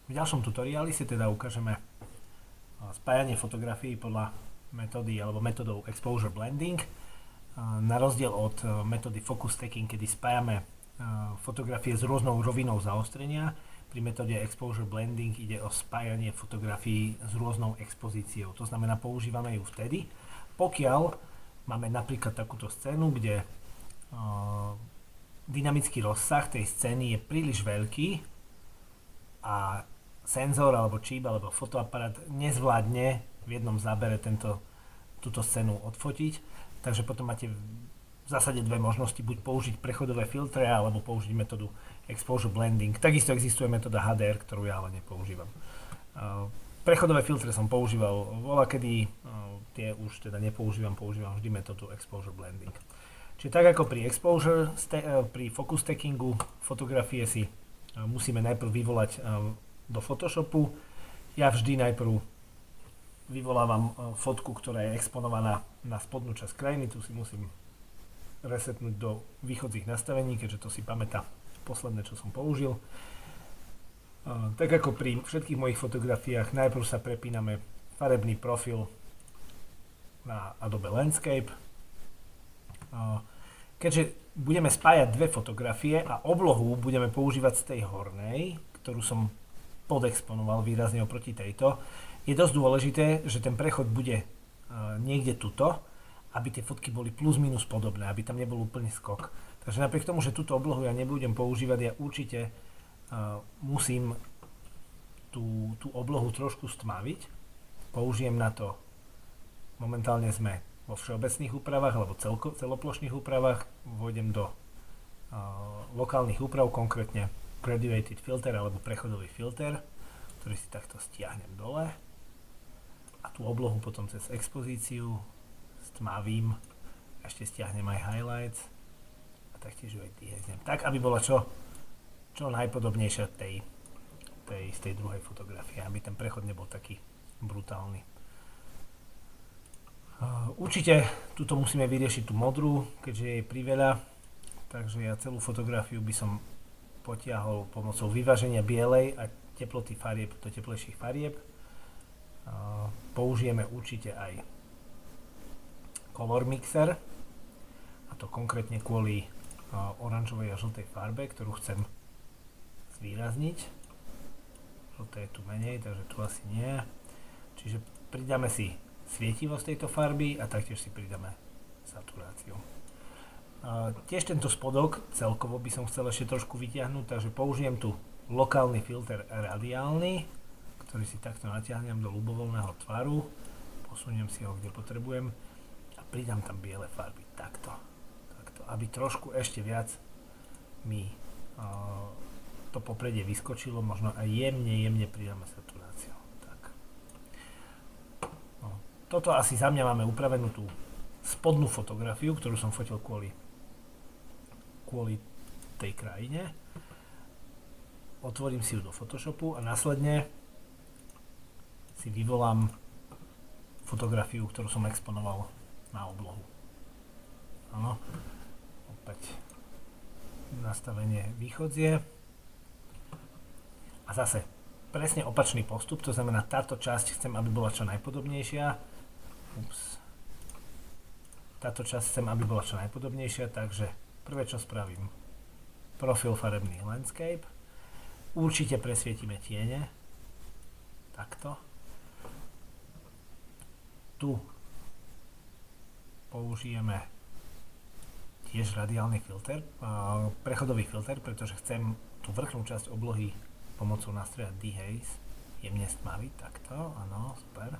V ďalšom tutoriáli si teda ukážeme spájanie fotografií podľa metódy alebo metodou Exposure Blending. Na rozdiel od metódy Focus Stacking, kedy spájame fotografie s rôznou rovinou zaostrenia, pri metóde Exposure Blending ide o spájanie fotografií s rôznou expozíciou. To znamená, používame ju vtedy, pokiaľ máme napríklad takúto scénu, kde dynamický rozsah tej scény je príliš veľký a senzor alebo čip alebo fotoaparát nezvládne v jednom zábere túto scénu odfotiť. Takže potom máte v zásade dve možnosti, buď použiť prechodové filtre alebo použiť metódu Exposure Blending. Takisto existuje metóda HDR, ktorú ja ale nepoužívam. Prechodové filtre som používal voľakedy, tie už teda nepoužívam, používam vždy metódu Exposure Blending. Čiže tak ako pri Exposure, pri Focus Stackingu fotografie si musíme najprv vyvolať do Photoshopu. Ja vždy najprv vyvolávam fotku, ktorá je exponovaná na spodnú časť krajiny. Tu si musím resetnúť do východzích nastavení, keďže to si pamätá posledné, čo som použil. Tak ako pri všetkých mojich fotografiách, najprv sa prepíname farebný profil na Adobe Landscape. Keďže budeme spájať dve fotografie a oblohu budeme používať z tej hornej, ktorú som podexponoval výrazne oproti tejto, je dosť dôležité, že ten prechod bude niekde tuto, aby tie fotky boli plus minus podobné, aby tam nebol úplný skok. Takže napriek tomu, že túto oblohu ja nebudem používať, ja určite musím tú oblohu trošku stmaviť. Použijem na to, momentálne sme vo všeobecných úpravách alebo celoplošných úpravách, vôjdem do lokálnych úprav, konkrétne Graduated Filter alebo prechodový filter, ktorý si takto stiahnem dole a tú oblohu potom cez expozíciu stmavím, ešte stiahnem aj highlights a taktiež ju aj diheznem, tak aby bola čo najpodobnejšia z tej druhej fotografie, aby ten prechod nebol taký brutálny. Určite tuto musíme vyriešiť tú modrú, keďže je jej priveľa, takže ja celú fotografiu by som potiahol pomocou vyváženia bielej a teploty farieb do teplejších farieb. Použijeme určite aj color mixer, a to konkrétne kvôli oranžovej a žltej farbe, ktorú chcem zvýrazniť. Žlté je tu menej, takže tu asi nie. Čiže pridáme si svietivosť tejto farby a taktiež si pridáme saturáciu. Tiež tento spodok celkovo by som chcel ešte trošku vyťahnuť, takže použijem tu lokálny filter radiálny, ktorý si takto natiahnem do ľubovoľného tvaru, posuniem si ho kde potrebujem a pridám tam biele farby, takto, aby trošku ešte viac mi to popredie vyskočilo, možno aj jemne pridáme saturáciu. Tak. No, toto asi za mňa máme upravenú tú spodnú fotografiu, ktorú som fotil kvôli tej krajine. Otvorím si ju do Photoshopu a následne si vyvolám fotografiu, ktorú som exponoval na oblohu. Áno, opäť nastavenie východzie a zase presne opačný postup, to znamená, táto časť chcem, aby bola čo najpodobnejšia. Táto časť chcem, aby bola čo najpodobnejšia, takže prvé, čo spravím, profil farebný landscape, určite presvietime tiene, takto. Tu použijeme tiež radiálny filter, prechodový filter, pretože chcem tú vrchnú časť oblohy pomocou nástroja Dehaze jemne stmaviť, takto, áno, super.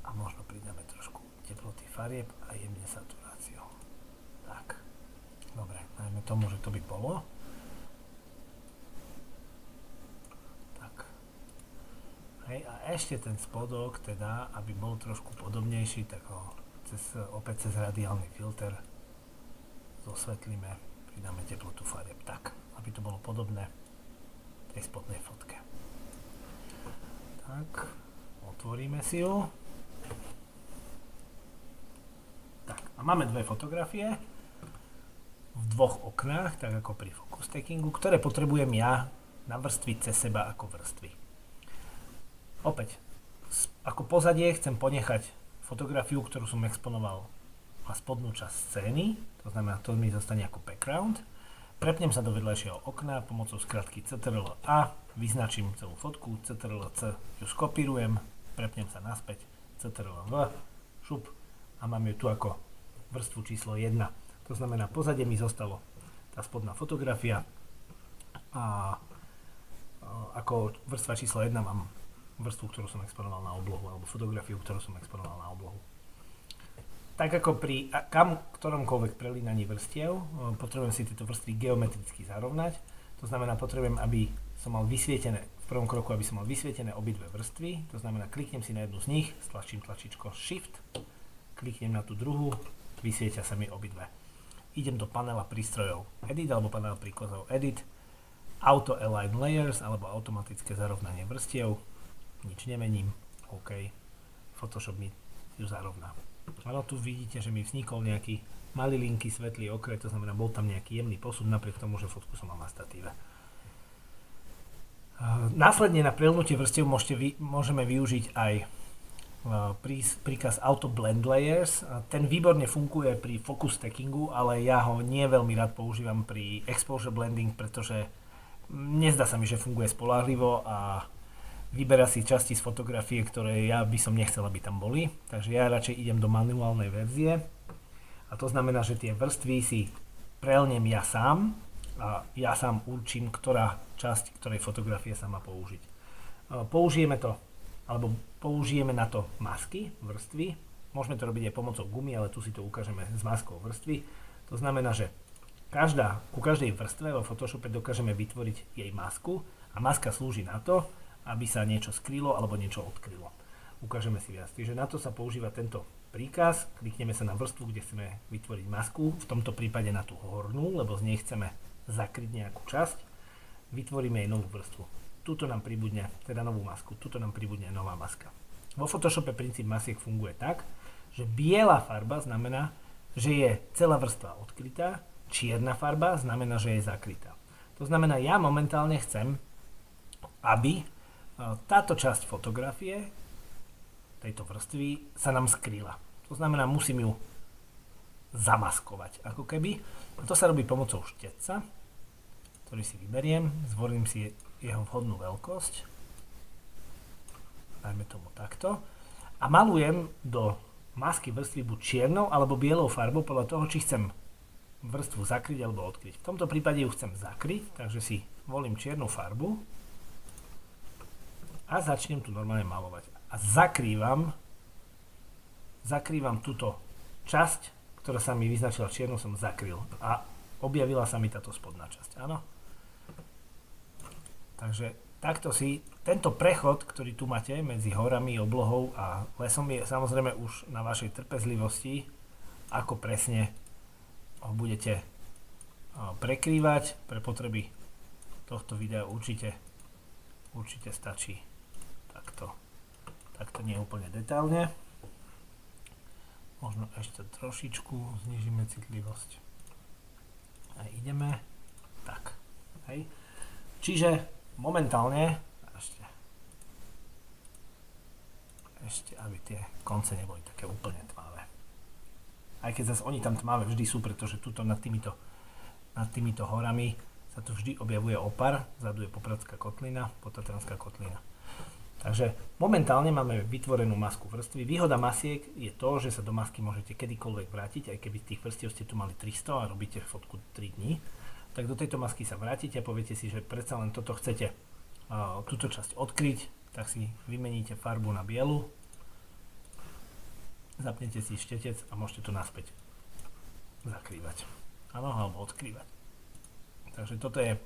A možno pridáme trošku teploty farieb a jemne saturáciu. Tak, dobre, dajme tomu, že to by bolo. Tak. Hej, a ešte ten spodok, teda, aby bol trošku podobnejší, tak ho opäť cez radiálny filter zosvetlíme, pridáme teplotu farieb, tak, aby to bolo podobné tej spodnej fotke. Tak, otvoríme si ju. Tak, a máme dve fotografie v dvoch oknách, tak ako pri Focus Stackingu, ktoré potrebujem ja navrstviť cez seba ako vrstvy. Opäť, ako pozadie chcem ponechať fotografiu, ktorú som exponoval na spodnú časť scény, to znamená, to mi zostane ako background. Prepnem sa do vedľajšieho okna pomocou skratky Ctrl-A, vyznačím celú fotku, Ctrl-C ju skopírujem, prepnem sa naspäť, Ctrl-V, šup a mám ju tu ako vrstvu číslo 1. To znamená, pozadie mi zostalo tá spodná fotografia a ako vrstva číslo 1 mám vrstvu, ktorú som exponoval na oblohu, alebo fotografiu, ktorú som exponoval na oblohu. Tak ako pri ktoromkoľvek prelínaní vrstiev, potrebujem si tieto vrstvy geometricky zarovnať. To znamená, potrebujem, aby som mal vysvietené, v prvom kroku, aby som mal vysvietené obidve vrstvy. To znamená, kliknem si na jednu z nich, stlačím tlačíčko Shift, kliknem na tú druhú, vysvietia sa mi obidve. Idem do panela prístrojov Edit, alebo panela príkazov Edit, Auto Align Layers, alebo automatické zarovnanie vrstiev. Nič nemením, OK, Photoshop mi ju zarovná. Áno, tu vidíte, že mi vznikol nejaký malilinký svetlý okret, to znamená, bol tam nejaký jemný posun, napriek tomu, že fotku som mal na statíve. Následne na prelnutie vrstiev môžeme využiť aj príkaz Auto Blend Layers. Ten výborne funguje pri focus stackingu, ale ja ho nie veľmi rád používam pri exposure blending, pretože nezdá sa mi, že funguje spoľahlivo a vyberá si časti z fotografie, ktoré ja by som nechcel, aby tam boli. Takže ja radšej idem do manuálnej verzie. A to znamená, že tie vrstvy si prelnem ja sám a ja sám určím, ktorá časť ktorej fotografie sa má použiť. Použijeme na to masky, vrstvy. Môžeme to robiť aj pomocou gumy, ale tu si to ukážeme s maskou vrstvy. To znamená, že ku každej vrstve vo Photoshope dokážeme vytvoriť jej masku a maska slúži na to, aby sa niečo skrylo alebo niečo odkrylo. Ukážeme si viac. Čiže na to sa používa tento príkaz. Klikneme sa na vrstvu, kde chceme vytvoriť masku, v tomto prípade na tú hornú, lebo z nej chceme zakryť nejakú časť. Vytvoríme jej novú vrstvu. Tuto nám pribudne, teda novú masku, tuto nám pribudne nová maska. Vo Photoshope princíp masiek funguje tak, že biela farba znamená, že je celá vrstva odkrytá, čierna farba znamená, že je zakrytá. To znamená, ja momentálne chcem, aby táto časť fotografie, tejto vrstvy, sa nám skryla. To znamená, musím ju zamaskovať, ako keby. A to sa robí pomocou štetca, ktorý si vyberiem, zvolím si jeho vhodnú veľkosť, dajme tomu takto, a malujem do masky vrstvy buď čiernou alebo bielou farbou podľa toho, či chcem vrstvu zakryť alebo odkryť. V tomto prípade ju chcem zakryť, takže si volím čiernu farbu, a začnem tu normálne malovať. A zakrývam túto časť, ktorá sa mi vyznačila čiernou, som zakryl. A objavila sa mi táto spodná časť. Áno? Takže takto si, tento prechod, ktorý tu máte medzi horami, oblohou a lesom, je samozrejme už na vašej trpezlivosti, ako presne ho budete prekrývať. Pre potreby tohto videa určite stačí takto nie úplne detailne. Možno ešte trošičku znížime citlivosť. A ideme tak. Hej. Čiže momentálne ešte aby tie konce neboli také úplne tmavé. Aj keď zase oni tam tmavé vždy sú, pretože tuto nad týmito horami sa tu vždy objavuje opar, vzadu je Popradská kotlina, Potatranská kotlina. Takže momentálne máme vytvorenú masku vrstvy. Výhoda masiek je to, že sa do masky môžete kedykoľvek vrátiť, aj keby tých vrstiev ste tu mali 300 a robíte fotku 3 dní, tak do tejto masky sa vrátite a poviete si, že predsa len toto chcete túto časť odkryť, tak si vymeníte farbu na bielu, zapnete si štetec a môžete to naspäť zakrývať. Áno, alebo odkrývať. Takže toto je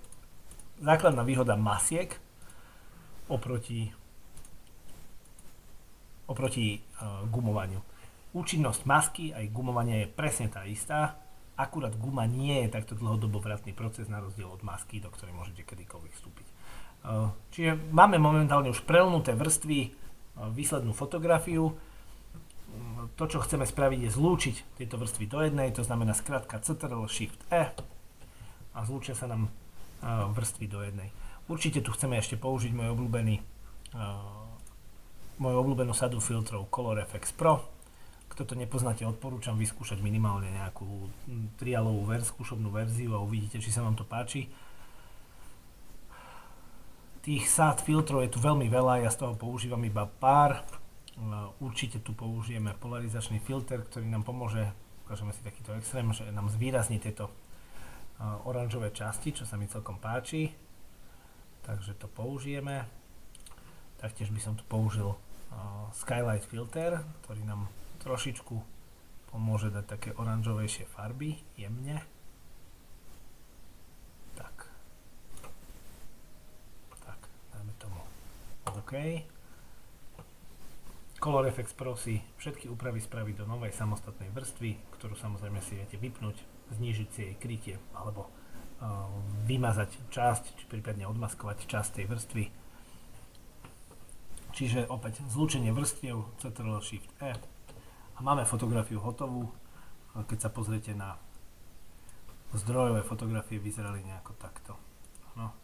základná výhoda masiek oproti gumovaniu. Účinnosť masky aj gumovania je presne tá istá, akurát guma nie je takto dlhodobo vratný proces na rozdiel od masky, do ktorej môžete kedykoľvek vstúpiť. Čiže máme momentálne už prelnuté vrstvy, výslednú fotografiu. To, čo chceme spraviť, je zlúčiť tieto vrstvy do jednej, to znamená skratka Ctrl Shift E a zlúčia sa nám vrstvy do jednej. Určite tu chceme ešte použiť moju obľúbenú sadu filtrov Color FX Pro. Kto to nepoznáte, odporúčam vyskúšať minimálne nejakú trialovú skúšobnú verziu a uvidíte, či sa vám to páči. Tých sád filtrov je tu veľmi veľa, ja z toho používam iba pár. Určite tu použijeme polarizačný filter, ktorý nám pomôže, ukážeme si takýto extrém, že nám zvýrazní tieto oranžové časti, čo sa mi celkom páči. Takže to použijeme. Taktiež by som tu použil Skylight filter, ktorý nám trošičku pomôže dať také oranžovejšie farby, jemne. Tak, dáme tomu OK. Color FX Pro si všetky úpravy spraví do novej samostatnej vrstvy, ktorú samozrejme si viete vypnúť, znížiť si jej krytie alebo vymazať časť, či prípadne odmaskovať časť tej vrstvy. Čiže opäť zlúčenie vrstiev, Ctrl Shift E a máme fotografiu hotovú. Keď sa pozriete na zdrojové fotografie, vyzerali nejako takto. No,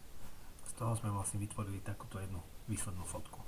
z toho sme vlastne vytvorili takúto jednu výslednú fotku.